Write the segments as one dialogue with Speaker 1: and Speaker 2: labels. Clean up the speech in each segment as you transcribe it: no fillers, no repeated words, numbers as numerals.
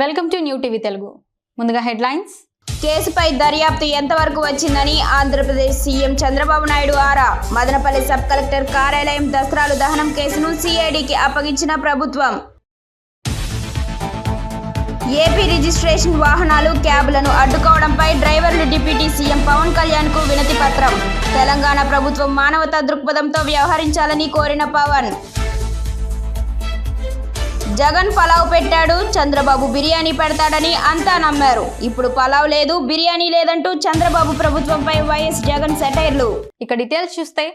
Speaker 1: Welcome to new TV Telugu. ముందుగా headlines.
Speaker 2: కేసుపై దర్యాప్తు ఎంతవరకు వచ్చిందని ఆంధ్రప్రదేశ్ సీఎం చంద్రబాబు నాయుడు ఆరా. మదనపల్లి సబ్ కలెక్టర్ కార్యాలయం దస్త్రాలు దహనం కేసును సిఐడికి అప్పగించిన ప్రభుత్వం. ఏపీ రిజిస్ట్రేషన్ వాహనాలు క్యాబ్లను అడ్డుకోవడంపై డ్రైవర్లు డిప్యూటీ సీఎం పవన్ కళ్యాణ్ కు వినతి పత్రం. తెలంగాణ ప్రభుత్వం మానవతా దృక్పథంతో వ్యవహరించాలని కోరిన పవన్. జగన్ పలావ్ పెట్టాడు, చంద్రబాబు బిర్యానీ పెడతాడని అంతా నమ్మారు. ఇప్పుడు పలావ్ లేదు, బిర్యానీ లేదంటూ చంద్రబాబు ప్రభుత్వంపై వైఎస్ జగన్ సెటైర్లు.
Speaker 1: ఇక డీటెయిల్స్ చూస్తే,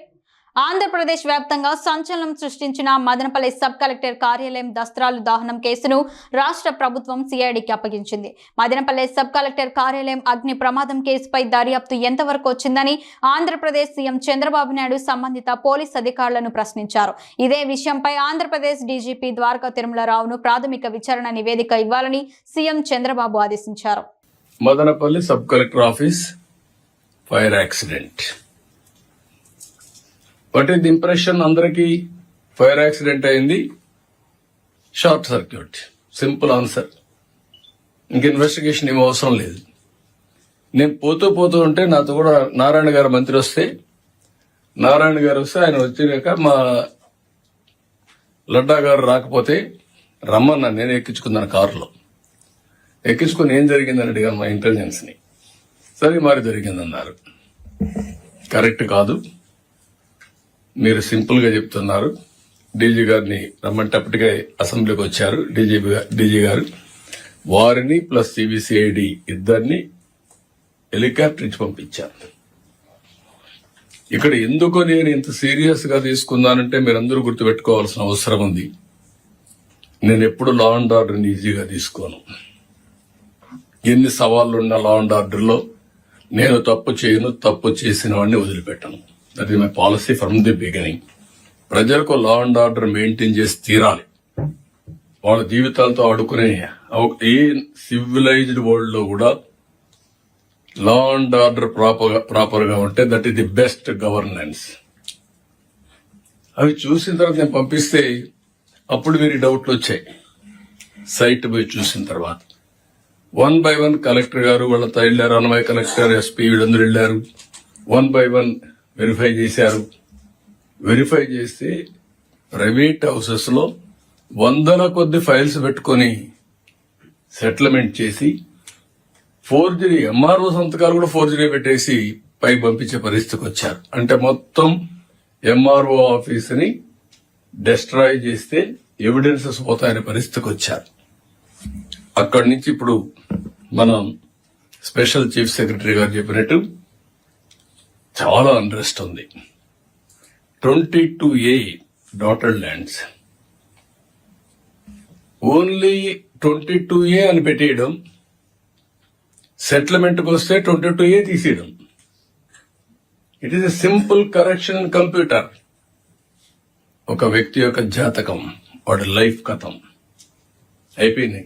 Speaker 1: ఆంధ్రప్రదేశ్ వ్యాప్తంగా సంచలనం సృష్టించిన మదనపల్లి సబ్ కలెక్టర్ కార్యాలయం దస్త్రాలు దహనం కేసును రాష్ట్ర ప్రభుత్వం సిఐడికి అప్పగించింది. మదనపల్లి సబ్ కలెక్టర్ కార్యాలయం అగ్ని ప్రమాదం కేసుపై దర్యాప్తు ఎంతవరకు వచ్చిందని ఆంధ్రప్రదేశ్ సీఎం చంద్రబాబు నాయుడు సంబంధిత పోలీస్ అధికారులను ప్రశ్నించారు. ఇదే విషయంపై ఆంధ్రప్రదేశ్ డీజీపీ ద్వారకా తిరుమలరావును ప్రాథమిక విచారణ నివేదిక ఇవ్వాలని సీఎం చంద్రబాబు ఆదేశించారు.
Speaker 3: Madanapalle sub collector office fire accident. What is the impression? అందరికీ ఫైర్ యాక్సిడెంట్ అయింది, షార్ట్ సర్క్యూట్. Simple answer. ఇంక ఇన్వెస్టిగేషన్ ఏమీ అవసరం లేదు. నేను పోతూ ఉంటే నాతో కూడా నారాయణ గారు మంత్రి వస్తే ఆయన వచ్చినాక మా లడ్డా గారు రాకపోతే రమ్మన్నా. నేను ఎక్కించుకున్నాను కారులో. ఎక్కించుకుని ఏం జరిగిందని అడిగాను మా ఇంటెలిజెన్స్ ని. సరే మరి జరిగిందన్నారు. కరెక్ట్ కాదు, మీరు సింపుల్ గా చెప్తున్నారు. డీజీ గారిని రమ్మంటప్పటికే అసెంబ్లీకి వచ్చారు డీజీ గారు. వారిని ప్లస్ సిబిసిఐడి ఇద్దరిని హెలికాప్టర్ ఇచ్చి పంపించారు. ఇక్కడ ఎందుకు నేను ఇంత సీరియస్ గా తీసుకున్నానంటే మీరందరూ గుర్తుపెట్టుకోవాల్సిన అవసరం ఉంది. నేను ఎప్పుడు లా అండ్ ఆర్డర్ని ఈజీగా తీసుకోను. ఎన్ని సవాళ్లున్న లా అండ్ ఆర్డర్లో నేను తప్పు చేయను, తప్పు చేసిన వాడిని వదిలిపెట్టను. That is my policy from the beginning. ప్రజలకు లా అండ్ ఆర్డర్ మెయింటైన్ చేసి తీరాలి. వాళ్ళ జీవితాలతో ఆడుకునే ఏ సివిలైజ్డ్ వరల్డ్ లో కూడా లా అండ్ ఆర్డర్ ప్రాపర్ గా ఉంటే that is the best governance. అవి చూసిన తర్వాత నేను పంపిస్తే అప్పుడు వీరి డౌట్లు వచ్చాయి. సైట్ పోయి చూసిన తర్వాత 1 by 1 కలెక్టర్ గారు వాళ్ళతో వెళ్లారు. అన్నమయ్య కలెక్టర్, ఎస్పీ వీళ్ళందరూ వెళ్లారు. 1 by 1 వెరిఫై చేశారు. వెరిఫై చేస్తే ప్రైవేట్ హౌసెస్ లో వందల కొద్ది ఫైల్స్ పెట్టుకుని సెటిల్మెంట్ చేసి ఫోర్జరీ, ఎంఆర్ఓ సంతకాలు కూడా ఫోర్జరీ పెట్టేసి పై పంపించే పరిస్థితికి వచ్చారు. అంటే మొత్తం ఎంఆర్ఓ ఆఫీస్ ని డెస్ట్రాయ్ చేస్తే ఎవిడెన్సెస్ పోతాయనే పరిస్థితికి వచ్చారు. అక్కడి నుంచి ఇప్పుడు మనం స్పెషల్ చీఫ్ సెక్రటరీ గారు చెప్పినట్టు చాలా ఇంట్రెస్ట్ ఉంది. 22A dotted lands, only 22A అని పెట్టేయడం, సెటిల్మెంట్కి వస్తే 22A తీసేయడం. It is a simple correction in computer. ఒక వ్యక్తి యొక్క జాతకం, వాడి లైఫ్ కథం అయిపోయింది.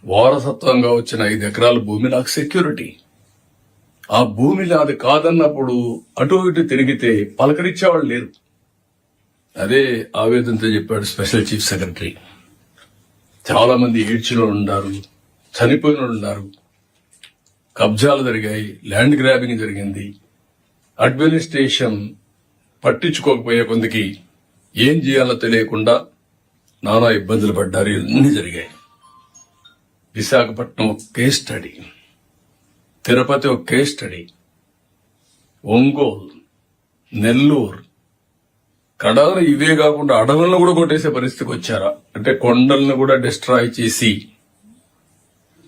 Speaker 3: వారసత్వంగా వచ్చిన 5 ఎకరాల భూమి నాకు సెక్యూరిటీ. ఆ భూమిలో అది కాదన్నప్పుడు అటు ఇటు తిరిగితే పలకరించేవాళ్ళు లేరు. అదే ఆవేదనతో చెప్పాడు స్పెషల్ చీఫ్ సెక్రటరీ. చాలా మంది ఏడ్చిలో ఉన్నారు, చనిపోయిన ఉన్నారు, కబ్జాలు జరిగాయి, ల్యాండ్ గ్రాబింగ్ జరిగింది. అడ్మినిస్ట్రేషన్ పట్టించుకోకపోయే కొందికి ఏం చేయాలో తెలియకుండా నానా ఇబ్బందులు పడ్డారు. ఇవన్నీ జరిగాయి. విశాఖపట్నం ఒక కేస్ స్టడీ, తిరుపతి ఒక కేస్ స్టడీ, ఒంగోలు, నెల్లూరు, కడారు. ఇవే కాకుండా అడవులను కూడా కొట్టేసే పరిస్థితికి వచ్చారా? అంటే కొండలను కూడా డిస్ట్రాయ్ చేసి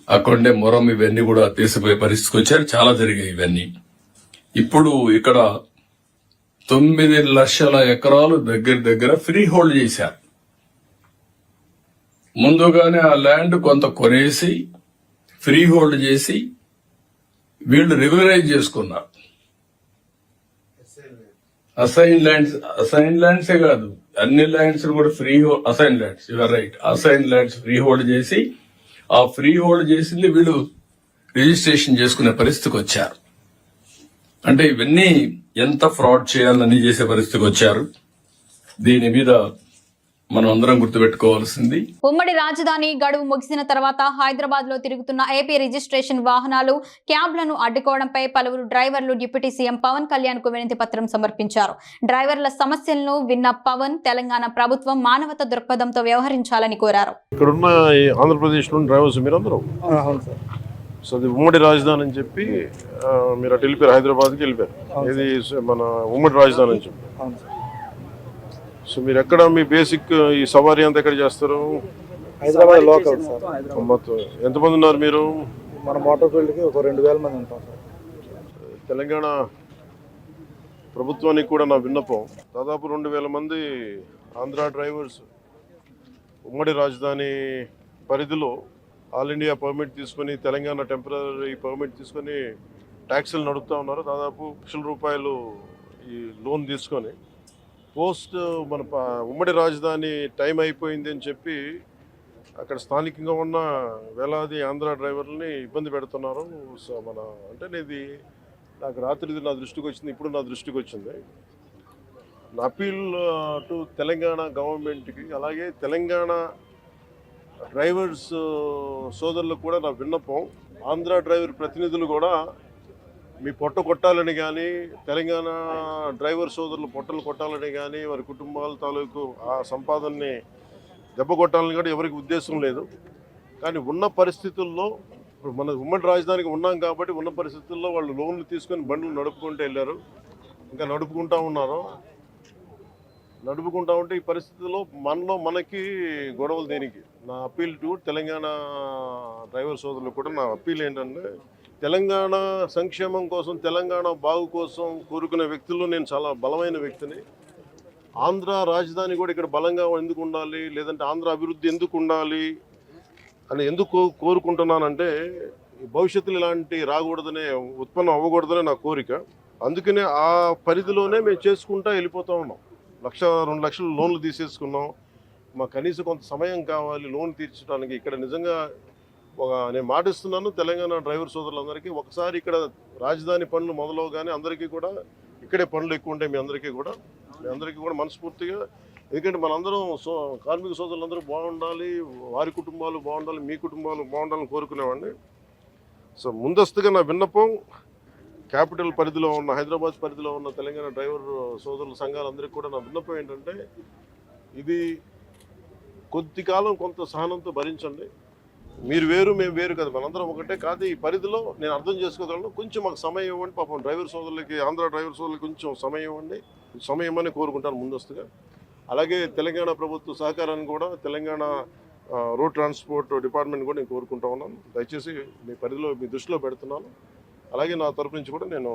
Speaker 3: అక్కడే మొరం ఇవన్నీ కూడా తీసిపోయే పరిస్థితికి వచ్చారు. చాలా జరిగాయి ఇవన్నీ. ఇప్పుడు ఇక్కడ 9 లక్షల ఎకరాలు దగ్గర ఫ్రీ హోల్డ్ చేశారు. ముందుగానే ఆ ల్యాండ్ కొంత కొనేసి ఫ్రీ హోల్డ్ చేసి వీళ్ళు రెగ్యులరైజ్ చేసుకున్నారు. అసైన్ ల్యాండ్సే కాదు, అన్ని ల్యాండ్స్ కూడా free assign lands. Your right, assign lands free hold చేసి ఆ ఫ్రీ హోల్డ్ చేసింది వీళ్ళు రిజిస్ట్రేషన్ చేసుకునే పరిస్థితికి వచ్చారు. అంటే ఇవన్నీ ఎంత ఫ్రాడ్ చేయాలని చేసే పరిస్థితికి వచ్చారు. దీని మీద మనం అందరం గుర్తుపెట్టుకోవాల్సింది.
Speaker 1: ఉమ్మడి రాజధాని గడువు ముగిసిన తర్వాత హైదరాబాద్ లో తిరుగుతున్న ఏపీ రిజిస్ట్రేషన్ వాహనాలు క్యాబ్లను అడ్డుకోవడంపై పలువురు డ్రైవర్లు డిప్యూటీ సీఎం పవన్ కళ్యాణ్ కు వినతి పత్రం సమర్పించారు. డ్రైవర్ల సమస్యలను విన్న పవన్ తెలంగాణ ప్రభుత్వం మానవతా దృక్పథంతో వ్యవహరించాలని కోరారు.
Speaker 4: ఇక్కడున్న ఆంధ్రప్రదేశ్లో డ్రైవర్స్ మీరందరూ సో అది ఉమ్మడి రాజధాని అని చెప్పి మీరు అటు వెళ్ళిపోయారు, హైదరాబాద్కి వెళ్ళిపోయారు. ఇది మన ఉమ్మడి రాజధాని అని చెప్పి. సో మీరు ఎక్కడ మీ బేసిక్ ఈ సవారీ అంతా ఎక్కడ చేస్తారు?
Speaker 5: Hyderabad local sir.
Speaker 4: మొత్తం ఎంతమంది ఉన్నారు మీరు?
Speaker 5: మన మోటార్ ఫీల్డ్కి ఒక 2000 మంది ఉంటాం సార్.
Speaker 4: తెలంగాణ ప్రభుత్వానికి కూడా నా విన్నపం, దాదాపు 2000 మంది ఆంధ్ర డ్రైవర్స్ ఉమ్మడి రాజధాని పరిధిలో ఆల్ ఇండియా పర్మిట్ తీసుకొని తెలంగాణ టెంపరీ పర్మిట్ తీసుకొని ట్యాక్సీలు నడుపుతూ ఉన్నారు. దాదాపు ₹1,00,000 ఈ లోన్ తీసుకొని పోస్ట్ మన ఉమ్మడి రాజధాని టైం అయిపోయింది అని చెప్పి అక్కడ స్థానికంగా ఉన్న వేలాది ఆంధ్ర డ్రైవర్లని ఇబ్బంది పెడుతున్నారు. సో అంటే ఇది నాకు రాత్రి నా దృష్టికి వచ్చింది, ఇప్పుడు నా దృష్టికి వచ్చింది. నా అపీల్ టు తెలంగాణ గవర్నమెంట్కి, అలాగే తెలంగాణ డ్రైవర్స్ సోదరులకు కూడా నా విన్నపం, ఆంధ్ర డ్రైవర్ ప్రతినిధులు కూడా మీ పొట్ట కొట్టాలని కానీ, తెలంగాణ డ్రైవర్ సోదరులు పొట్టలు కొట్టాలని కానీ, వారి కుటుంబాల తాలూకు ఆ సంపాదనని దెబ్బ కొట్టాలని కూడా ఎవరికి ఉద్దేశం లేదు. కానీ ఉన్న పరిస్థితుల్లో ఇప్పుడు మన ఉమ్మడి రాజధానికి ఉన్నాం కాబట్టి ఉన్న పరిస్థితుల్లో వాళ్ళు లోన్లు తీసుకొని బండ్లు నడుపుకుంటూ వెళ్ళారు, ఇంకా నడుపుకుంటూ ఉన్నారు. నడుపుకుంటా ఉంటే ఈ పరిస్థితుల్లో మనకి గొడవలు దేనికి? నా అప్పీల్ టు తెలంగాణ డ్రైవర్ సోదరులకు కూడా నా అప్పీల్ ఏంటంటే, తెలంగాణ సంక్షేమం కోసం, తెలంగాణ బాగు కోసం కోరుకునే వ్యక్తుల్లో నేను చాలా బలమైన వ్యక్తిని. ఆంధ్ర రాజధాని కూడా ఇక్కడ బలంగా ఎందుకు ఉండాలి, లేదంటే ఆంధ్ర అభివృద్ధి ఎందుకు ఉండాలి అని ఎందుకు కోరుకుంటున్నానంటే, భవిష్యత్తులో ఇలాంటి రాకూడదనే, ఉత్పన్నం అవ్వకూడదనే నా కోరిక. అందుకనే ఆ పరిధిలోనే మేము చేసుకుంటా వెళ్ళిపోతూ ఉన్నాం. 1-2 లక్షలు లోన్లు తీసేసుకున్నాం. మాకు కనీసం కొంత సమయం కావాలి లోన్ తీర్చడానికి. ఇక్కడ నిజంగా నేను మాటిస్తున్నాను తెలంగాణ డ్రైవర్ సోదరులందరికీ, ఒకసారి ఇక్కడ రాజధాని పనులు మొదలవగానే అందరికీ కూడా ఇక్కడే పనులు ఎక్కువ ఉంటాయి. మీ అందరికీ కూడా మనస్ఫూర్తిగా, ఎందుకంటే మనందరం కార్మిక సోదరులందరూ బాగుండాలి, వారి కుటుంబాలు బాగుండాలి, మీ కుటుంబాలు బాగుండాలని కోరుకునేవాడిని. సో ముందస్తుగా నా విన్నపం, క్యాపిటల్ పరిధిలో ఉన్న, హైదరాబాద్ పరిధిలో ఉన్న తెలంగాణ డ్రైవర్ సోదరుల సంఘాలందరికీ కూడా నా విన్నపం ఏంటంటే, ఇది కొద్ది కాలం కొంత సహనంతో భరించండి. మీరు వేరు, మేము వేరు కదా, మనందరం ఒకటే కాదు. ఈ పరిధిలో నేను అర్థం చేసుకోగలను, కొంచెం మాకు సమయం ఇవ్వండి. పాపం డ్రైవర్ సోదరులకి, ఆంధ్ర డ్రైవర్ సోదరులకి కొంచెం సమయం ఇవ్వండి. సమయం ఇవ్వమని కోరుకుంటాను ముందస్తుగా. అలాగే తెలంగాణ ప్రభుత్వ సహకారాన్ని కూడా తెలంగాణ రోడ్ ట్రాన్స్పోర్ట్ డిపార్ట్మెంట్ కూడా నేను కోరుకుంటా ఉన్నాను. దయచేసి మీ పరిధిలో, మీ దృష్టిలో పెడుతున్నాను. అలాగే నా తరపు నుంచి కూడా నేను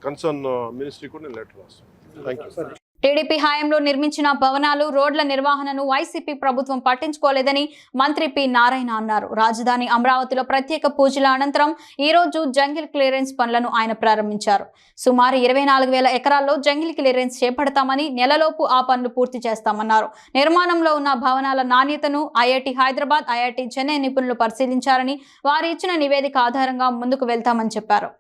Speaker 4: కన్సర్న్ మినిస్ట్రీ కూడా నేను లెటర్ రాస్తాను. Thank you.
Speaker 1: టీడీపీ హయాంలో నిర్మించిన భవనాలు, రోడ్ల నిర్వహణను వైసీపీ ప్రభుత్వం పట్టించుకోలేదని మంత్రి పి నారాయణ అన్నారు. రాజధాని అమరావతిలో ప్రత్యేక పూజల అనంతరం ఈ రోజు జంగిల్ క్లియరెన్స్ పనులను ఆయన ప్రారంభించారు. సుమారు 24,000 ఎకరాల్లో జంగిల్ క్లియరెన్స్ చేపడతామని, నెలలోపు ఆ పనులు పూర్తి చేస్తామన్నారు. నిర్మాణంలో ఉన్న భవనాల నాణ్యతను ఐఐటి హైదరాబాద్, ఐఐటి చెన్నై నిపుణులు పరిశీలించారని, వారు ఇచ్చిన నివేదిక ఆధారంగా ముందుకు వెళ్తామని చెప్పారు.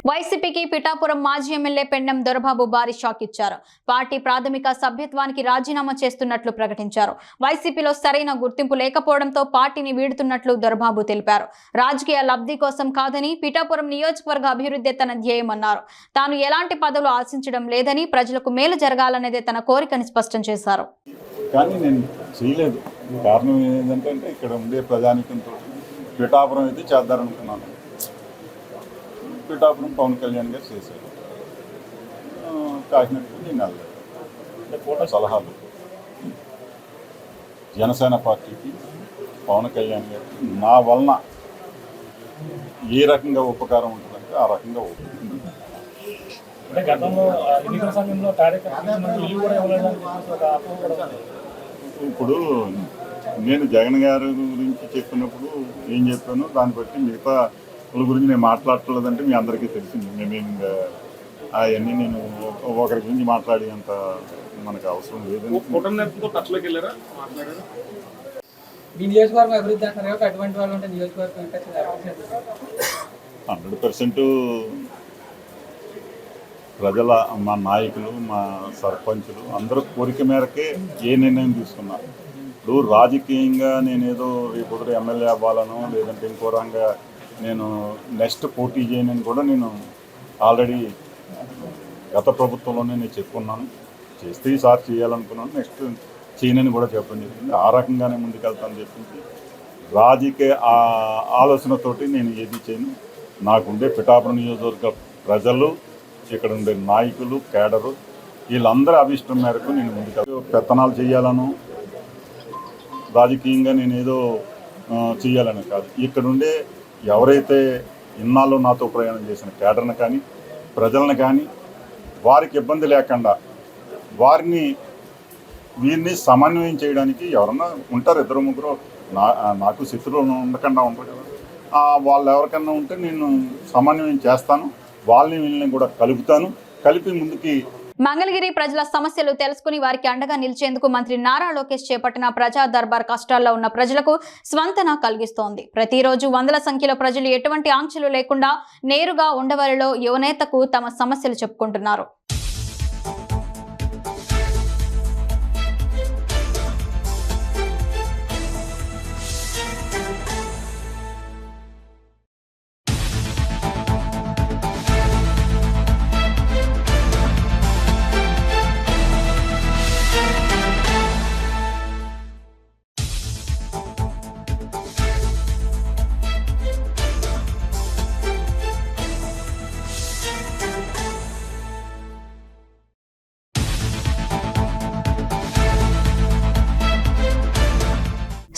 Speaker 1: వైసీపీకి పిఠాపురం మాజీ ఎమ్మెల్యే పెండెం దొరబాబు భారీ షాక్ ఇచ్చారు. పార్టీ ప్రాథమిక సభ్యత్వానికి రాజీనామా చేస్తున్నట్లు ప్రకటించారు. వైసీపీలో సరైన గుర్తింపు లేకపోవడంతో పార్టీని వీడుతున్నట్లు దొరబాబు తెలిపారు. రాజకీయ లబ్ధి కోసం కాదని పిఠాపురం నియోజకవర్గ అభివృద్ధి తన ధ్యేయమన్నారు. తాను ఎలాంటి పదవులు ఆశించడం లేదని, ప్రజలకు మేలు జరగాలనేదే తన కోరికని స్పష్టం చేశారు.
Speaker 6: కానీ నేను చేయలేదు. కారణం ఏంటంటే ఇక్కడ ఉండే ప్రజానికంతో పిఠాపురం అయితే చేద్దారనుకున్నాను. పిఠాపురం పవన్ కళ్యాణ్ గారు చేశారు. కాకినాడకు నేను వెళ్ళలేదు. సలహాలు జనసేన పార్టీకి పవన్ కళ్యాణ్ గారికి నా వలన ఏ రకంగా ఉపకారం ఉంటుందంటే ఆ రకంగా ఉంటుంది.
Speaker 5: అంటే గతంలో ఎన్నికల సమయంలో ఇల్లు కూడా ఇవ్వలేదు.
Speaker 6: ఇప్పుడు నేను జగన్ గారి గురించి చెప్పినప్పుడు ఏం చెప్పానో దాన్ని బట్టి మిగతా వాళ్ళ గురించి నేను మాట్లాడలేదంటే మీ అందరికీ తెలిసింది. మేము అవన్నీ నేను ఒకరి గురించి మాట్లాడేంత మనకు అవసరం లేదని.
Speaker 7: మీ నియోజకవర్గం అభివృద్ధి అంటారు కాబట్టి అటువంటి వాళ్ళు ఉంటే నియోజకవర్గం
Speaker 6: 100% ప్రజల మా నాయకులు, మా సర్పంచులు అందరూ కోరిక మేరకే ఏ నిర్ణయం తీసుకున్నారు. ఇప్పుడు రాజకీయంగా నేనేదో రేపు ఎమ్మెల్యే అవ్వాలనో లేదంటే ఇంకో రంగా నేను నెక్స్ట్ పోటీ చేయనని కూడా నేను ఆల్రెడీ గత ప్రభుత్వంలోనే నేను చెప్పుకున్నాను. చేస్తే ఈసారి చేయాలనుకున్నాను, నెక్స్ట్ చేయనని కూడా చెప్పడం జరిగింది. ఆ రకంగానే ముందుకెళ్తానని చెప్పింది. రాజకీయ ఆలోచనతోటి నేను ఏది చేయను. నాకుండే పిఠాపురం నియోజకవర్గ ప్రజలు, ఇక్కడ ఉండే నాయకులు, కేడరు వీళ్ళందరూ అభిష్టం మేరకు నేను ముందుకెళ్తాను. పెత్తనాలు చేయాలను, రాజకీయంగా నేను ఏదో చేయాలని కాదు. ఇక్కడుండే ఎవరైతే ఇన్నాళ్ళు నాతో ప్రయాణం చేసిన కేడర్ని కానీ ప్రజలను కానీ వారికి ఇబ్బంది లేకుండా వీరిని సమన్వయం చేయడానికి ఎవరన్నా ఉంటారు, 2-3 నాకు శత్రువులు ఉండకుండా ఉంటారు కదా. వాళ్ళు ఎవరికన్నా ఉంటే నేను సమన్వయం చేస్తాను. వాళ్ళని వీళ్ళని కూడా కలిపి ముందుకి.
Speaker 1: మంగళగిరి ప్రజల సమస్యలు తెలుసుకుని వారికి అండగా నిలిచేందుకు మంత్రి నారా లోకేష్ చేపట్టిన ప్రజా దర్బార్ కష్టాల్లో ఉన్న ప్రజలకు స్వంతన కలిగిస్తోంది. ప్రతిరోజు వందల సంఖ్యలో ప్రజలు ఎటువంటి ఆంక్షలు లేకుండా నేరుగా ఉండవల్లిలో యువనేతకు తమ సమస్యలు చెప్పుకుంటున్నారు.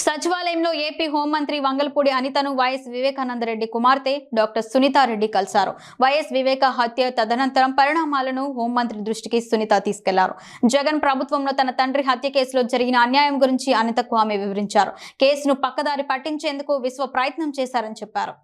Speaker 1: సచివాలయంలో ఏపీ హోంమంత్రి వంగలపూడి అనితను వైఎస్ వివేకానందరెడ్డి కుమార్తె డాక్టర్ సునీతారెడ్డి కలిశారు. వైఎస్ వివేక హత్య తదనంతరం పరిణామాలను హోంమంత్రి దృష్టికి సునీత తీసుకెళ్లారు. జగన్ ప్రభుత్వంలో తన తండ్రి హత్య కేసులో జరిగిన అన్యాయం గురించి అనితకు ఆమె వివరించారు. కేసును పక్కదారి పట్టించేందుకు విశ్వ ప్రయత్నం చేశారని చెప్పారు.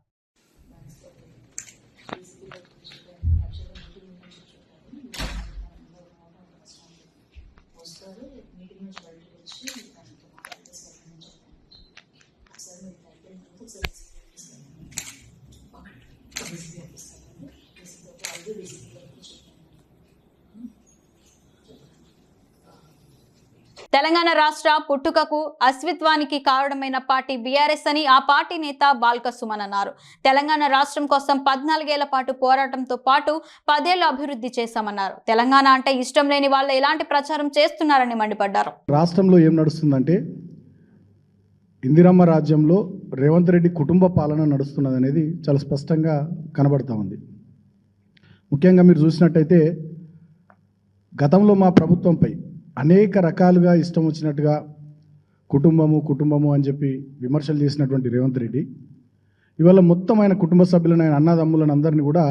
Speaker 1: తెలంగాణ రాష్ట్ర పుట్టుకకు అస్తిత్వానికి కారణమైన పార్టీ బీఆర్ఎస్ అని ఆ పార్టీ నేత బాల్క సుమన్ అన్నారు. తెలంగాణ రాష్ట్రం కోసం 14 ఏళ్ల పాటు పోరాటంతో పాటు 10 ఏళ్లు అభివృద్ధి చేశామన్నారు. తెలంగాణ అంటే ఇష్టం లేని వాళ్ళు ఎలాంటి ప్రచారం చేస్తున్నారని మండిపడ్డారు.
Speaker 8: రాష్ట్రంలో ఏం నడుస్తుందంటే ఇందిరమ్మ రాజ్యంలో రేవంత్ రెడ్డి కుటుంబ పాలన నడుస్తున్నది అనేది చాలా స్పష్టంగా కనబడతా ఉంది. ముఖ్యంగా మీరు చూసినట్టయితే గతంలో మా ప్రభుత్వంపై అనేక రకాలుగా ఇష్టం వచ్చినట్టుగా కుటుంబము అని చెప్పి విమర్శలు చేసినటువంటి రేవంత్ రెడ్డి ఇవాళ మొత్తం ఆయన కుటుంబ సభ్యులను, ఆయన అన్నదమ్ములను అందరినీ కూడా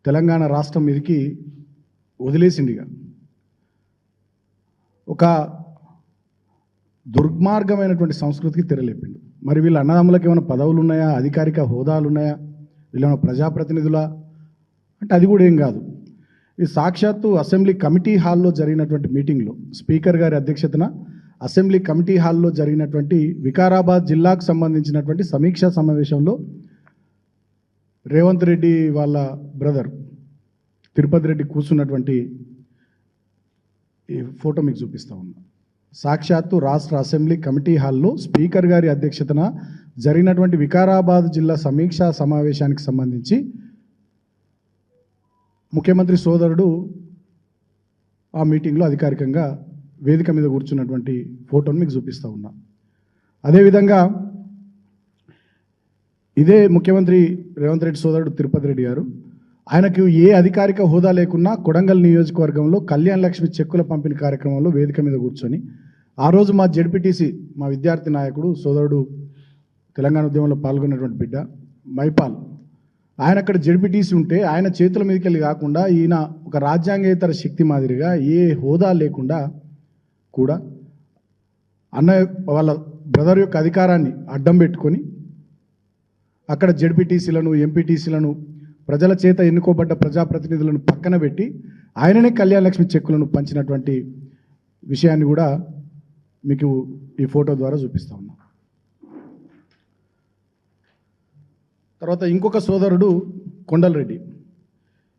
Speaker 8: తెలంగాణ రాష్ట్రం మీదకి వదిలేసిండిగా ఒక దుర్మార్గమైనటువంటి సంస్కృతికి తెరలేపిండు. మరి వీళ్ళ అన్నదమ్ములకు ఏమైనా పదవులు ఉన్నాయా, అధికారిక హోదాలు ఉన్నాయా, వీళ్ళేమైనా ప్రజాప్రతినిధులా అంటే అది కూడా ఏం కాదు. ఈ సాక్షాత్తు అసెంబ్లీ కమిటీ హాల్లో జరిగినటువంటి మీటింగ్లో స్పీకర్ గారి అధ్యక్షతన అసెంబ్లీ కమిటీ హాల్లో జరిగినటువంటి వికారాబాద్ జిల్లాకు సంబంధించినటువంటి సమీక్షా సమావేశంలో రేవంత్ రెడ్డి వాళ్ళ బ్రదర్ తిరుపతి రెడ్డి కూర్చున్నటువంటి ఈ ఫోటో మీకు చూపిస్తా ఉన్నా. సాక్షాత్తు రాష్ట్ర అసెంబ్లీ కమిటీ హాల్లో స్పీకర్ గారి అధ్యక్షతన జరిగినటువంటి వికారాబాద్ జిల్లా సమీక్షా సమావేశానికి సంబంధించి ముఖ్యమంత్రి సోదరుడు ఆ మీటింగ్లో అధికారికంగా వేదిక మీద కూర్చున్నటువంటి ఫోటోను మీకు చూపిస్తూ ఉన్నా. అదేవిధంగా ఇదే ముఖ్యమంత్రి రేవంత్ రెడ్డి సోదరుడు తిరుపతి రెడ్డి గారు ఆయనకు ఏ అధికారిక హోదా లేకున్నా కొడంగల్ నియోజకవర్గంలో కళ్యాణ లక్ష్మి చెక్కుల పంపిణీ కార్యక్రమంలో వేదిక మీద కూర్చొని ఆ రోజు మా జెడ్పీటీసీ మా విద్యార్థి నాయకుడు సోదరుడు తెలంగాణ ఉద్యమంలో పాల్గొన్నటువంటి బిడ్డ మైపాల్ ఆయన అక్కడ జెడ్పీటీసీ ఉంటే ఆయన చేతుల మీదకి వెళ్ళి కాకుండా ఈయన ఒక రాజ్యాంగేతర శక్తి మాదిరిగా ఏ హోదా లేకుండా కూడా అన్నయ్య వాళ్ళ బ్రదర్ యొక్క అధికారాన్ని అడ్డం పెట్టుకొని అక్కడ జెడ్పీటీసీలను ఎంపీటీసీలను ప్రజల చేత ఎన్నుకోబడ్డ ప్రజాప్రతినిధులను పక్కన పెట్టి ఆయననే కళ్యాణ లక్ష్మి చెక్కులను పంచినటువంటి విషయాన్ని కూడా మీకు ఈ ఫోటో ద్వారా చూపిస్తా ఉన్నాం. తర్వాత ఇంకొక సోదరుడు కొండలరెడ్డి,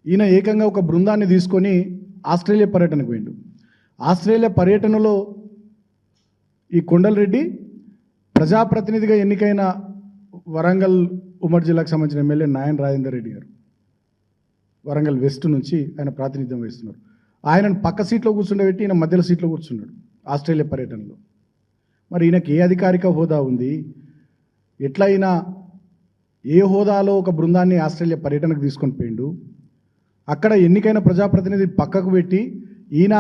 Speaker 8: ఈయన ఏకంగా ఒక బృందాన్ని తీసుకొని ఆస్ట్రేలియా పర్యటనకు పోయిండు. ఆస్ట్రేలియా పర్యటనలో ఈ కొండలరెడ్డి ప్రజాప్రతినిధిగా ఎన్నికైన వరంగల్ ఉమ్మడి జిల్లాకు సంబంధించిన ఎమ్మెల్యే నాయన్ రాజేందర్ రెడ్డి గారు వరంగల్ వెస్ట్ నుంచి ఆయన ప్రాతినిధ్యం వహిస్తున్నారు. ఆయనను పక్క సీట్లో కూర్చుండబెట్టి ఈయన మధ్యలో సీట్లో కూర్చున్నాడు ఆస్ట్రేలియా పర్యటనలో. మరి ఈయనకి ఏ అధికారిక హోదా ఉంది? ఎట్లా అయినా ఏ హోదాలో ఒక బృందాన్ని ఆస్ట్రేలియా పర్యటనకు తీసుకొని పోయిండు? అక్కడ ఎన్నికైన ప్రజాప్రతినిధి పక్కకు పెట్టి ఈయన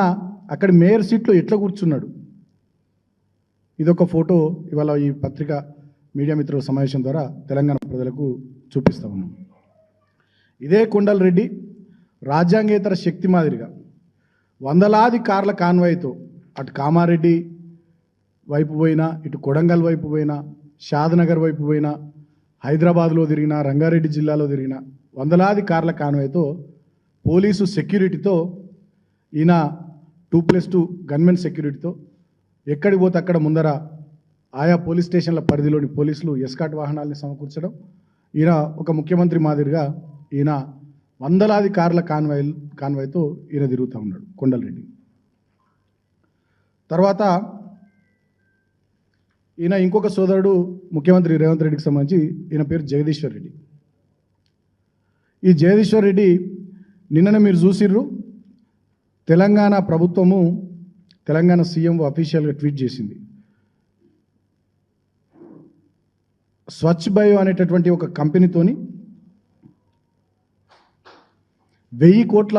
Speaker 8: అక్కడ మేయర్ సీట్లో ఎట్లా కూర్చున్నాడు? ఇదొక ఫోటో ఇవాళ ఈ పత్రిక మీడియా మిత్రుల సమావేశం ద్వారా తెలంగాణ ప్రజలకు చూపిస్తా ఉన్నాం. ఇదే కొండలరెడ్డి రాజ్యాంగేతర శక్తి మాదిరిగా వందలాది కార్ల కాన్వాయ్తో అటు కామారెడ్డి వైపు పోయినా, ఇటు కొడంగల్ వైపు పోయినా, షాద్నగర్ వైపు పోయినా, హైదరాబాద్లో తిరిగిన, రంగారెడ్డి జిల్లాలో తిరిగిన వందలాది కార్ల కాన్వాయ్తో పోలీసు సెక్యూరిటీతో ఈయన 2+2 గన్మెన్ సెక్యూరిటీతో ఎక్కడికి పోతే అక్కడ ముందర ఆయా పోలీస్ స్టేషన్ల పరిధిలోని పోలీసులు ఎస్కాట్ వాహనాల్ని సమకూర్చడం, ఈయన ఒక ముఖ్యమంత్రి మాదిరిగా ఈయన వందలాది కార్ల కాన్వాయ్తో ఈయన తిరుగుతూ ఉన్నాడు కొండలరెడ్డి. తర్వాత ఈయన ఇంకొక సోదరుడు ముఖ్యమంత్రి రేవంత్ రెడ్డికి సంబంధించి ఈయన పేరు జగదీశ్వర్ రెడ్డి. ఈ జగదీశ్వర్ రెడ్డి నిన్ననే మీరు చూసిర్రు, తెలంగాణ ప్రభుత్వము తెలంగాణ సీఎం అఫీషియల్గా ట్వీట్ చేసింది. స్వచ్ఛ బయో అనేటటువంటి ఒక కంపెనీతోని 1000 కోట్ల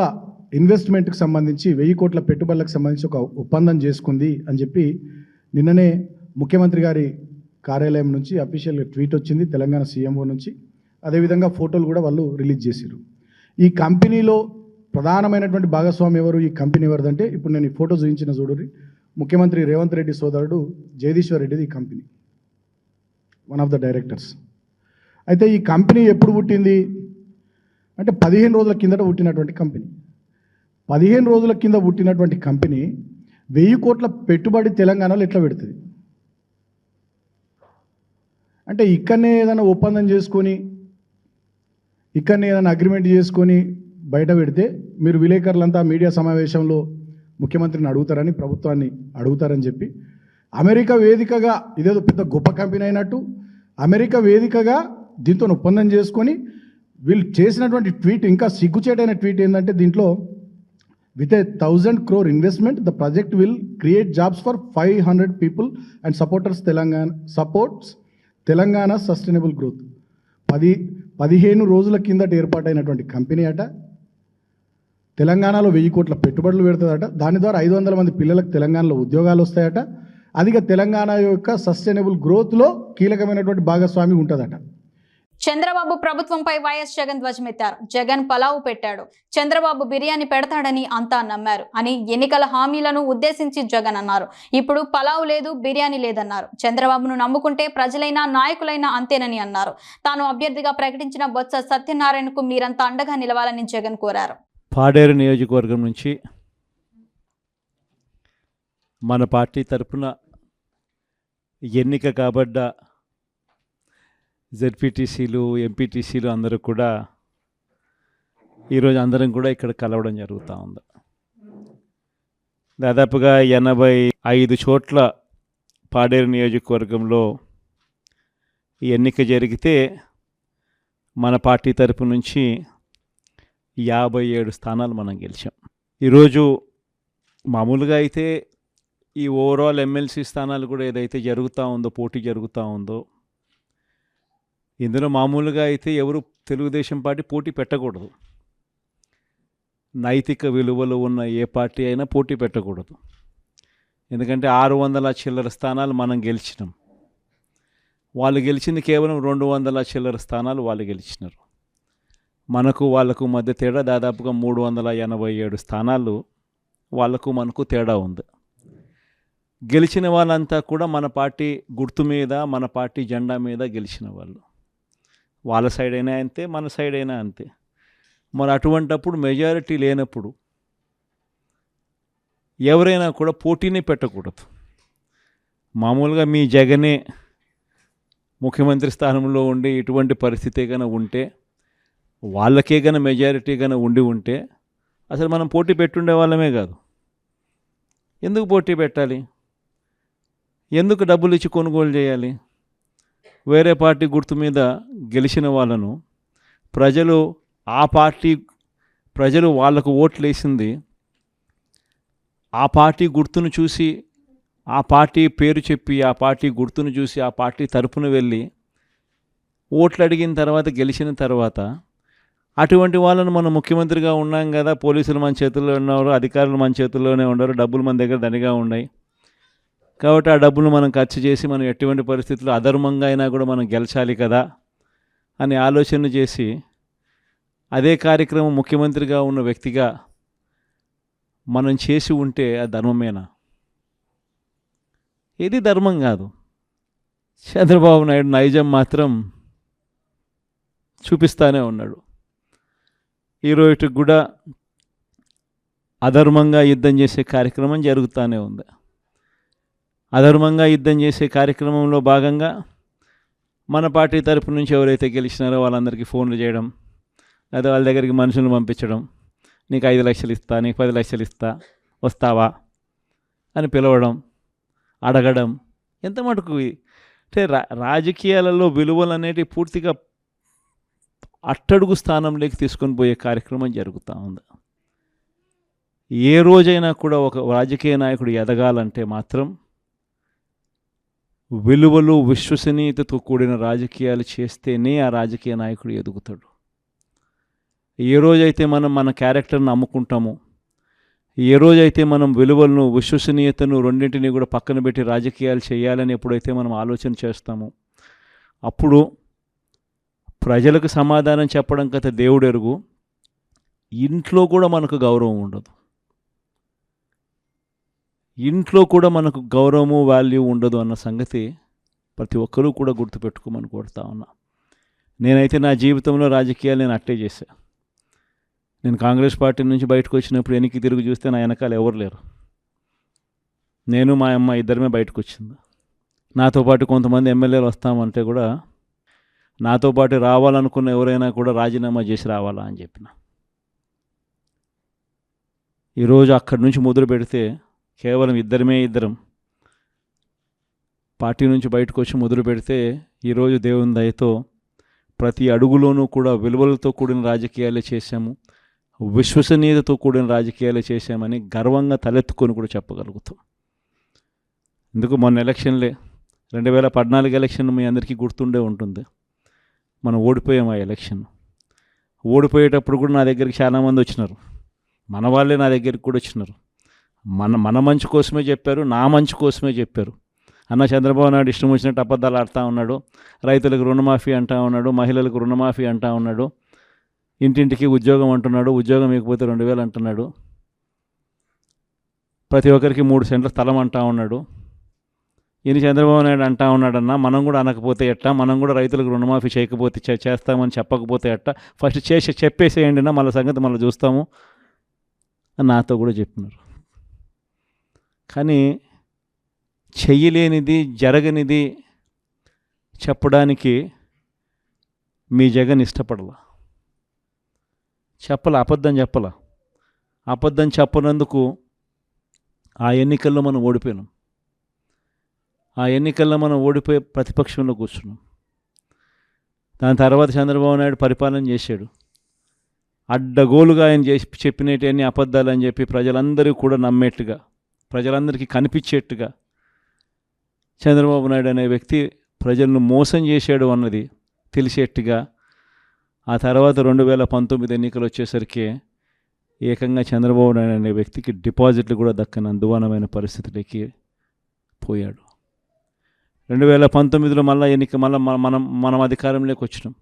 Speaker 8: ఇన్వెస్ట్మెంట్కి సంబంధించి 1000 కోట్ల పెట్టుబడులకు సంబంధించి ఒక ఒప్పందం చేసుకుంది అని చెప్పి నిన్ననే ముఖ్యమంత్రి గారి కార్యాలయం నుంచి అఫీషియల్గా ట్వీట్ వచ్చింది తెలంగాణ సీఎంఓ నుంచి. అదేవిధంగా ఫోటోలు కూడా వాళ్ళు రిలీజ్ చేశారు. ఈ కంపెనీలో ప్రధానమైనటువంటి భాగస్వామి ఎవరు? ఈ కంపెనీ ఎవరిదంటే ఇప్పుడు నేను ఈ ఫోటో చూపించిన చూడండి, ముఖ్యమంత్రి రేవంత్ రెడ్డి సోదరుడు జగదీశ్వర్ రెడ్డిది ఈ company, one of the directors. అయితే ఈ కంపెనీ ఎప్పుడు పుట్టింది అంటే 15 రోజుల కిందట పుట్టినటువంటి కంపెనీ. 15 రోజుల కింద పుట్టినటువంటి కంపెనీ 1000 కోట్ల పెట్టుబడి తెలంగాణలో ఎట్లా పెడుతుంది? అంటే ఇక్కడనే ఏదైనా ఒప్పందం చేసుకొని, ఇక్కడనే ఏదైనా అగ్రిమెంట్ చేసుకొని బయట పెడితే మీరు విలేకరులంతా మీడియా సమావేశంలో ముఖ్యమంత్రిని అడుగుతారని, ప్రభుత్వాన్ని అడుగుతారని చెప్పి అమెరికా వేదికగా ఇదేదో పెద్ద గొప్ప కంపెనీ అయినట్టు అమెరికా వేదికగా దీంతో ఒప్పందం చేసుకొని వీళ్ళు చేసినటువంటి ట్వీట్ ఇంకా సిగ్గుచేటైన ట్వీట్ ఏంటంటే దీంట్లో with 1000 crore investment the project will create jobs for 500 people and supports Telangana sustainable growth. 15 రోజుల కిందట ఏర్పాటైనటువంటి కంపెనీ అట, తెలంగాణలో 1000 కోట్ల పెట్టుబడులు పెడుతుందట, దాని ద్వారా 500 మంది పిల్లలకు తెలంగాణలో ఉద్యోగాలు వస్తాయట, అదిగా తెలంగాణ యొక్క సస్టైనబుల్ గ్రోత్లో కీలకమైనటువంటి భాగస్వామి ఉంటుందట.
Speaker 1: చంద్రబాబు ప్రభుత్వంపై వైఎస్ జగన్ ధ్వజమెత్తారు. జగన్ పలావు పెట్టాడు, చంద్రబాబు బిర్యానీ పెడతాడని అంతా నమ్మారు అని ఎన్నికల హామీలను ఉద్దేశించి జగన్ అన్నారు. ఇప్పుడు పలావు లేదు, బిర్యానీ లేదన్నారు. చంద్రబాబును నమ్ముకుంటే ప్రజలైనా నాయకులైనా అంతేనని అన్నారు. తాను అభ్యర్థిగా ప్రకటించిన బొత్స సత్యనారాయణకు మీరంతా అండగా నిలవాలని జగన్ కోరారు.
Speaker 9: పాడేరు నియోజకవర్గం నుంచి మన పార్టీ తరఫున ఎన్నిక కాబడ్డ జెడ్పీటీసీలు, ఎంపీటీసీలు అందరూ కూడా ఈరోజు అందరం కూడా ఇక్కడ కలవడం జరుగుతూ ఉంది. దాదాపుగా 85 చోట్ల పాడేరు నియోజకవర్గంలో ఈ ఎన్నిక జరిగితే మన పార్టీ తరపు నుంచి 57 స్థానాలు మనం గెలిచాం. ఈరోజు మామూలుగా అయితే ఈ ఓవరాల్ ఎమ్మెల్సీ స్థానాలు కూడా ఏదైతే జరుగుతూ ఉందో, పోటీ జరుగుతూ ఉందో, ఇందులో మామూలుగా అయితే ఎవరు తెలుగుదేశం పార్టీ పోటీ పెట్టకూడదు. నైతిక విలువలు ఉన్న ఏ పార్టీ అయినా పోటీ పెట్టకూడదు. ఎందుకంటే 600 చిల్లర స్థానాలు మనం గెలిచినాం. వాళ్ళు గెలిచింది కేవలం 200 చిల్లర స్థానాలు వాళ్ళు గెలిచినారు. మనకు వాళ్ళకు మధ్య తేడా దాదాపుగా 387 స్థానాలు వాళ్ళకు మనకు తేడా ఉంది. గెలిచిన వాళ్ళంతా కూడా మన పార్టీ గుర్తు మీద, మన పార్టీ జెండా మీద గెలిచిన వాళ్ళు. వాళ్ళ సైడ్ అయినా అంతే, మన సైడ్ అయినా అంతే. మరి అటువంటప్పుడు మెజారిటీ లేనప్పుడు ఎవరైనా కూడా పోటీనే పెట్టకూడదు. మామూలుగా మీ జగనే ముఖ్యమంత్రి స్థానంలో ఉండి ఇటువంటి పరిస్థితి కనుక ఉంటే, వాళ్ళకే కనుక మెజారిటీ కనుక ఉంటే అసలు మనం పోటీ పెట్టుండే వాళ్ళమే కాదు. ఎందుకు పోటీ పెట్టాలి? ఎందుకు డబ్బులు ఇచ్చి కొనుగోలు చేయాలి? వేరే పార్టీ గుర్తు మీద గెలిచిన వాళ్ళను ప్రజలు వాళ్ళకు ఓట్లు వేసింది ఆ పార్టీ గుర్తును చూసి, ఆ పార్టీ పేరు చెప్పి, ఆ పార్టీ గుర్తును చూసి, ఆ పార్టీ తరపున వెళ్ళి ఓట్లు అడిగిన తర్వాత, గెలిచిన తర్వాత అటువంటి వాళ్ళను మనం ముఖ్యమంత్రిగా ఉన్నాం కదా, పోలీసులు మన చేతుల్లో ఉన్నారు, అధికారులు మన చేతుల్లోనే ఉన్నారు, డబ్బులు మన దగ్గర దండిగా ఉన్నాయి కాబట్టి ఆ డబ్బులు మనం ఖర్చు చేసి మనం ఎటువంటి పరిస్థితుల్లో అధర్మంగా అయినా కూడా మనం గెలిచాలి కదా అని ఆలోచన చేసి అదే కార్యక్రమం ముఖ్యమంత్రిగా ఉన్న వ్యక్తిగా మనం చేసి ఉంటే ఆ ధర్మమేనా? ఇది ధర్మం కాదు. చంద్రబాబు నాయుడు నైజం మాత్రం చూపిస్తానే ఉన్నాడు. ఈరోజు కూడా అధర్మంగా యుద్ధం చేసే కార్యక్రమం జరుగుతూనే ఉంది. అధర్మంగా యుద్ధం చేసే కార్యక్రమంలో భాగంగా మన పార్టీ తరపు నుంచి ఎవరైతే గెలిచినారో వాళ్ళందరికీ ఫోన్లు చేయడం, లేదా వాళ్ళ దగ్గరికి మనుషులను పంపించడం, నీకు 5 లక్షలు ఇస్తా, నీకు 10 లక్షలు ఇస్తా, వస్తావా అని పిలవడం, అడగడం. ఎంత మటుకు అంటే రాజకీయాలలో విలువలు అనేటివి పూర్తిగా అట్టడుగు స్థానంలోకి తీసుకొని పోయే కార్యక్రమం జరుగుతూ ఉంది. ఏ రోజైనా కూడా ఒక రాజకీయ నాయకుడు ఎదగాలంటే మాత్రం విలువలు, విశ్వసనీయతతో కూడిన రాజకీయాలు చేస్తేనే ఆ రాజకీయ నాయకుడు ఎదుగుతాడు. ఏ రోజైతే మనం మన క్యారెక్టర్ని అమ్ముకుంటామో, ఏ రోజైతే మనం విలువలను, విశ్వసనీయతను రెండింటినీ కూడా పక్కన పెట్టి రాజకీయాలు చేయాలని ఎప్పుడైతే మనం ఆలోచన చేస్తామో అప్పుడు ప్రజలకు సమాధానం చెప్పడం కథ దేవుడు ఎరుగు, ఇంట్లో కూడా మనకు గౌరవం ఉండదు. ఇంట్లో కూడా మనకు గౌరవము, వాల్యూ ఉండదు అన్న సంగతి ప్రతి ఒక్కరూ కూడా గుర్తుపెట్టుకోమని కోరుతా ఉన్నా. నేనైతే నా జీవితంలో రాజకీయాలు నేను అట్టే చేశా. నేను కాంగ్రెస్ పార్టీ నుంచి బయటకు వచ్చినప్పుడు వెనక్కి తిరిగి చూస్తే నా వెనకాల ఎవరు లేరు. నేను మా అమ్మ ఇద్దరమే బయటకు వచ్చింది. నాతో పాటు కొంతమంది ఎమ్మెల్యేలు వస్తామంటే కూడా నాతో పాటు రావాలనుకున్న ఎవరైనా కూడా రాజీనామా చేసి రావాలా అని చెప్పిన. ఈరోజు అక్కడి నుంచి మొదలు పెడితే కేవలం ఇద్దరం పార్టీ నుంచి బయటకు వచ్చి మొదలు పెడితే ఈరోజు దేవుని దయతో ప్రతి అడుగులోనూ కూడా విలువలతో కూడిన రాజకీయాలే చేశాము, విశ్వసనీయతతో కూడిన రాజకీయాలే చేశామని గర్వంగా తలెత్తుకొని కూడా చెప్పగలుగుతాం. ఎందుకు మొన్న ఎలక్షన్లే 2014 ఎలక్షన్ మీ అందరికీ గుర్తుండే ఉంటుంది. మనం ఓడిపోయాం ఆ ఎలక్షన్. ఓడిపోయేటప్పుడు కూడా నా దగ్గరికి చాలామంది వచ్చినారు, మన వాళ్ళే నా దగ్గరికి కూడా వచ్చినారు. మన మంచి కోసమే చెప్పారు, నా మంచి కోసమే చెప్పారు. అన్న చంద్రబాబు నాయుడు ఇష్టం వచ్చినట్టు అబద్ధాలు ఆడుతూ ఉన్నాడు, రైతులకు రుణమాఫీ అంటూ ఉన్నాడు, మహిళలకు రుణమాఫీ అంటూ ఉన్నాడు, ఇంటింటికి ఉద్యోగం అంటున్నాడు, ఉద్యోగం ఇకపోతే 2000 అంటున్నాడు, ప్రతి ఒక్కరికి 3 సెంట్ల స్థలం అంటూ ఉన్నాడు. ఈయన చంద్రబాబు నాయుడు అంటూ ఉన్నాడన్నా, మనం కూడా అనకపోతే ఎట్టా, మనం కూడా రైతులకు రుణమాఫీ చేయకపోతే చేస్తామని చెప్పకపోతే ఎట్టా, ఫస్ట్ చెప్పేసేయండి నా, మళ్ళీ సంగతి మళ్ళీ చూస్తాము అని నాతో కూడా చెప్పినారు. కానీ చెయ్యలేనిది, జరగనిది చెప్పడానికి మీ జగన్ ఇష్టపడలా, అబద్ధం చెప్పనందుకు ఆ ఎన్నికల్లో మనం ఓడిపోయినాం. ఆ ఎన్నికల్లో మనం ఓడిపోయి ప్రతిపక్షంలో కూర్చున్నాం. దాని తర్వాత చంద్రబాబు నాయుడు పరిపాలన చేశాడు. అడ్డగోలుగా ఆయన చెప్పినవన్నీ అబద్ధాలు అని చెప్పి ప్రజలందరూ కూడా నమ్మేట్టుగా, ప్రజలందరికీ కనిపించేట్టుగా చంద్రబాబు నాయుడు అనే వ్యక్తి ప్రజలను మోసం చేశాడు అన్నది తెలిసేట్టుగా ఆ తర్వాత 2019 ఎన్నికలు వచ్చేసరికి ఏకంగా చంద్రబాబు నాయుడు అనే వ్యక్తికి డిపాజిట్లు కూడా దక్కని అందువానమైన పరిస్థితులకి పోయాడు. 2019లో మనం అధికారంలోకి వచ్చినాం.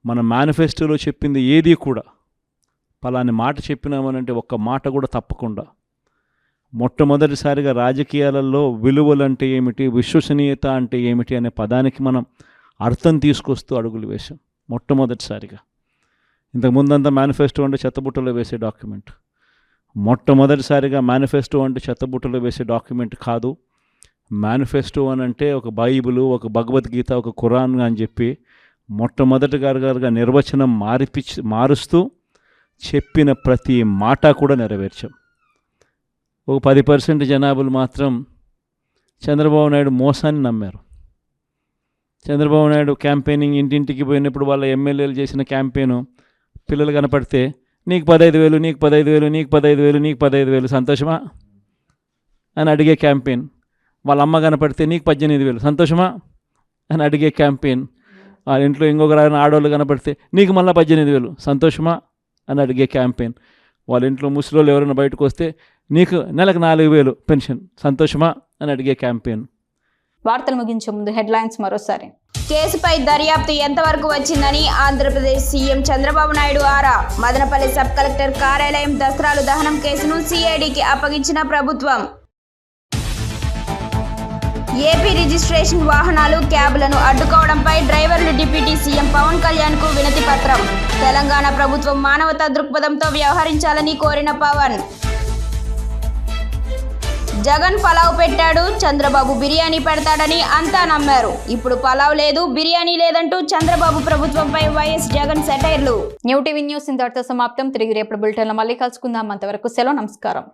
Speaker 9: మన మేనిఫెస్టోలో చెప్పింది ఏది కూడా పలాని మాట చెప్పినామనంటే ఒక్క మాట కూడా తప్పకుండా మొట్టమొదటిసారిగా రాజకీయాలలో విలువలు అంటే ఏమిటి, విశ్వసనీయత అంటే ఏమిటి అనే పదానికి మనం అర్థం తీసుకొస్తూ అడుగులు వేశాం మొట్టమొదటిసారిగా. ఇంతకుముందంతా మేనిఫెస్టో అంటే చెత్తబుట్టలో వేసే డాక్యుమెంట్. మొట్టమొదటిసారిగా మేనిఫెస్టో అంటే చెత్తబుట్టలో వేసే డాక్యుమెంట్ కాదు. మేనిఫెస్టో అని అంటే ఒక బైబిలు, ఒక భగవద్గీత, ఒక ఖురాన్ అని చెప్పి మొట్టమొదటిగా నిర్వచనం మారుస్తూ చెప్పిన ప్రతి మాట కూడా నెరవేర్చాం. ఒక 10% జనాభాలు మాత్రం చంద్రబాబు నాయుడు మోసాన్ని నమ్మారు. చంద్రబాబు నాయుడు క్యాంపెయినింగ్ ఇంటింటికి పోయినప్పుడు వాళ్ళ ఎమ్మెల్యేలు చేసిన క్యాంపెయిన్ పిల్లలు కనపడితే నీకు 15,000, నీకు 15,000, నీకు 15,000, నీకు 15,000 సంతోషమా అని అడిగే క్యాంపెయిన్. వాళ్ళ అమ్మ కనపడితే నీకు 18,000 సంతోషమా అని అడిగే క్యాంపెయిన్. వాళ్ళ ఇంట్లో ఇంకొక ఆడవాళ్ళు కనపడితే నీకు మళ్ళీ 18,000 సంతోషమా అని అడిగే క్యాంపెయిన్. వాళ్ళ ఇంట్లో ముసలోళ్ళు ఎవరైనా బయటకు వస్తే నీకు నెలకు 4,000 పెన్షన్ సంతోషమా అని అడిగే క్యాంపెయిన్.
Speaker 1: వార్తలు ముగించే ముందు హెడ్లైన్స్ మరోసారి.
Speaker 2: కేసుపై దర్యాప్తు ఎంతవరకు వచ్చిందని ఆంధ్రప్రదేశ్ సీఎం చంద్రబాబు నాయుడు ఆరా. మదనపల్లి సబ్ కలెక్టర్ కార్యాలయం దస్త్రాలు దహనం కేసును సిఐడికి అప్పగించిన ప్రభుత్వం. ఏపీ రిజిస్ట్రేషన్ వాహనాలు క్యాబ్లను అడ్డుకోవడంపై డ్రైవర్లు డిప్యూటీ సీఎం పవన్ కళ్యాణ్కు వినతి పత్రం. తెలంగాణ ప్రభుత్వం మానవతా దృక్పథంతో వ్యవహరించాలని కోరిన పవన్. జగన్ పలావ్ పెట్టాడు, చంద్రబాబు బిర్యానీ పెడతాడని అంతా నమ్మారు. ఇప్పుడు పలావ్ లేదు, బిర్యానీ లేదంటూ చంద్రబాబు ప్రభుత్వంపై వైఎస్ జగన్ సెటైర్లు.
Speaker 1: న్యూ టీవీ న్యూస్ ఇంతటితో సమాప్తం. తిరిగి రేపటి బులెటిన్లో మళ్ళీ కలుసుకుందాం. అంతవరకు సెలవు, నమస్కారం.